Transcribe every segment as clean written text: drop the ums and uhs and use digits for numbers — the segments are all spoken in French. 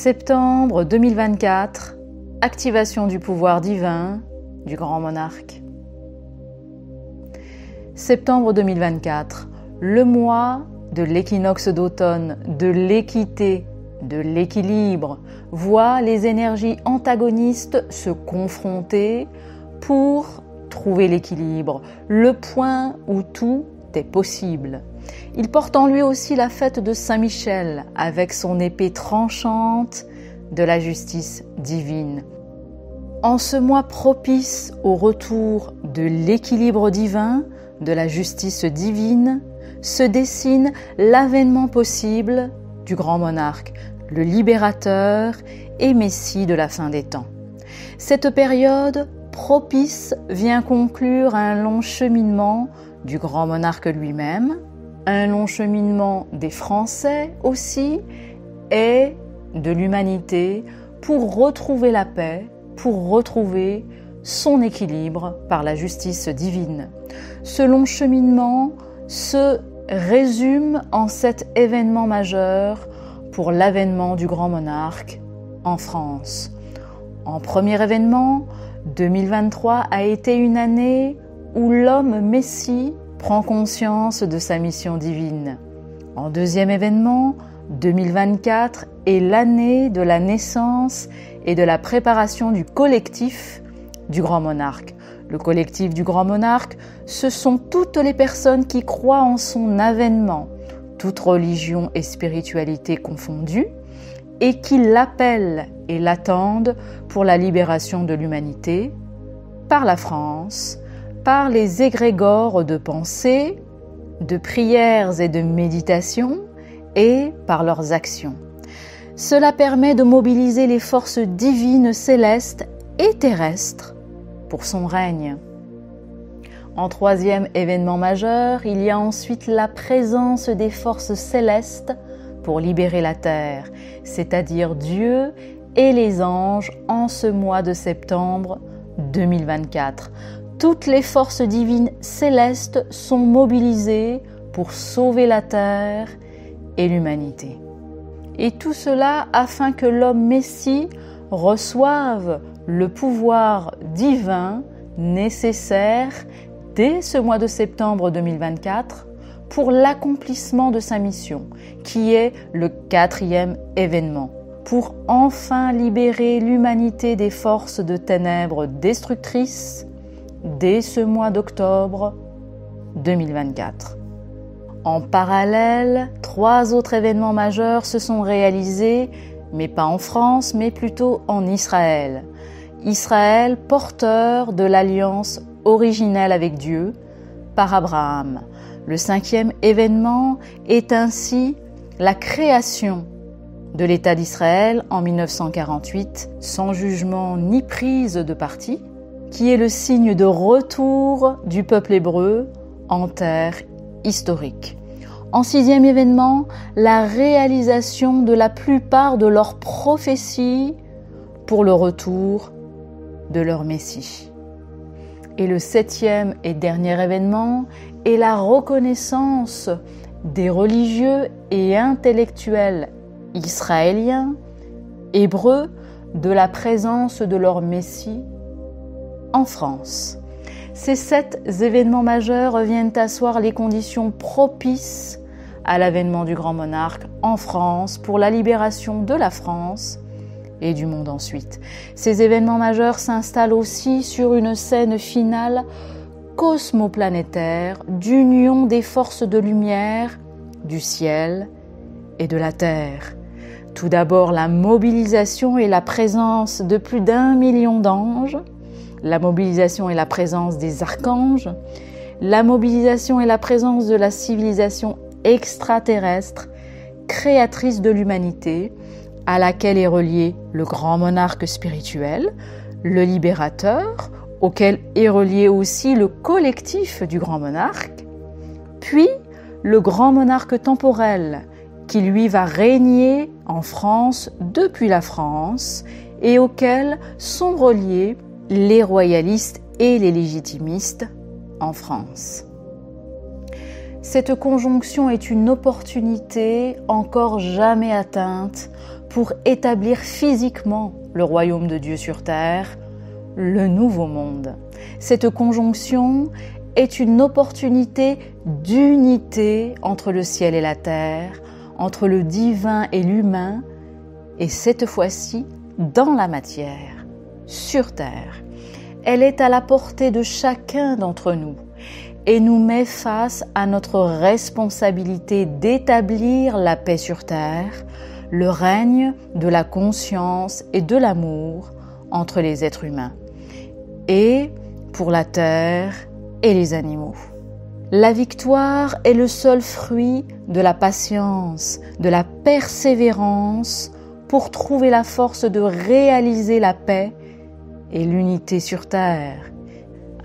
Septembre 2024, activation du pouvoir divin du grand monarque. Septembre 2024, le mois de l'équinoxe d'automne, de l'équité, de l'équilibre, voit les énergies antagonistes se confronter pour trouver l'équilibre, le point où tout est possible. Il porte en lui aussi la fête de Saint-Michel avec son épée tranchante de la justice divine. En ce mois propice au retour de l'équilibre divin, de la justice divine, se dessine l'avènement possible du grand monarque, le libérateur et messie de la fin des temps. Cette période propice vient conclure un long cheminement du grand monarque lui-même, un long cheminement des Français aussi et de l'humanité pour retrouver la paix, pour retrouver son équilibre par la justice divine. Ce long cheminement se résume en cet événement majeur pour l'avènement du grand monarque en France. En premier événement, 2023 a été une année où l'homme messie prend conscience de sa mission divine. En deuxième événement, 2024 est l'année de la naissance et de la préparation du collectif du grand monarque. Le collectif du grand monarque, ce sont toutes les personnes qui croient en son avènement, toute religion et spiritualité confondues, et qui l'appellent et l'attendent pour la libération de l'humanité, par la France, par les égrégores de pensée, de prières et de méditation, et par leurs actions. Cela permet de mobiliser les forces divines célestes et terrestres pour son règne. En troisième événement majeur, il y a ensuite la présence des forces célestes pour libérer la terre, c'est-à-dire Dieu et les anges en ce mois de septembre 2024. Toutes les forces divines célestes sont mobilisées pour sauver la terre et l'humanité. Et tout cela afin que l'homme messie reçoive le pouvoir divin nécessaire dès ce mois de septembre 2024 pour l'accomplissement de sa mission, qui est le quatrième événement, pour enfin libérer l'humanité des forces de ténèbres destructrices dès ce mois d'octobre 2024. En parallèle, 3 autres événements majeurs se sont réalisés, mais pas en France, mais plutôt en Israël. Israël, porteur de l'alliance originelle avec Dieu par Abraham. Le 5e événement est ainsi la création de l'État d'Israël en 1948, sans jugement ni prise de parti, qui est le signe de retour du peuple hébreu en terre historique. En 6e événement, la réalisation de la plupart de leurs prophéties pour le retour de leur Messie. Et le 7e et dernier événement est la reconnaissance des religieux et intellectuels israéliens, hébreux, de la présence de leur Messie en France. Ces 7 événements majeurs viennent asseoir les conditions propices à l'avènement du grand monarque en France pour la libération de la France et du monde ensuite. Ces événements majeurs s'installent aussi sur une scène finale cosmoplanétaire d'union des forces de lumière, du ciel et de la terre. Tout d'abord, la mobilisation et la présence de plus d'1 million d'anges, la mobilisation et la présence des archanges, la mobilisation et la présence de la civilisation extraterrestre, créatrice de l'humanité, à laquelle est relié le grand monarque spirituel, le libérateur, auquel est relié aussi le collectif du grand monarque, puis le grand monarque temporel, qui lui va régner en France depuis la France et auquel sont reliés les royalistes et les légitimistes en France. Cette conjonction est une opportunité encore jamais atteinte pour établir physiquement le royaume de Dieu sur terre, le nouveau monde. Cette conjonction est une opportunité d'unité entre le ciel et la terre, entre le divin et l'humain, et cette fois-ci dans la matière, sur terre. Elle est à la portée de chacun d'entre nous et nous met face à notre responsabilité d'établir la paix sur terre, le règne de la conscience et de l'amour entre les êtres humains, et pour la terre et les animaux. La victoire est le seul fruit de la patience, de la persévérance pour trouver la force de réaliser la paix et l'unité sur terre.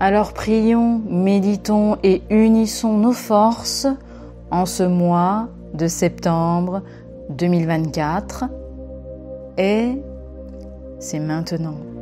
Alors prions, méditons et unissons nos forces en ce mois de septembre 2024 et c'est maintenant.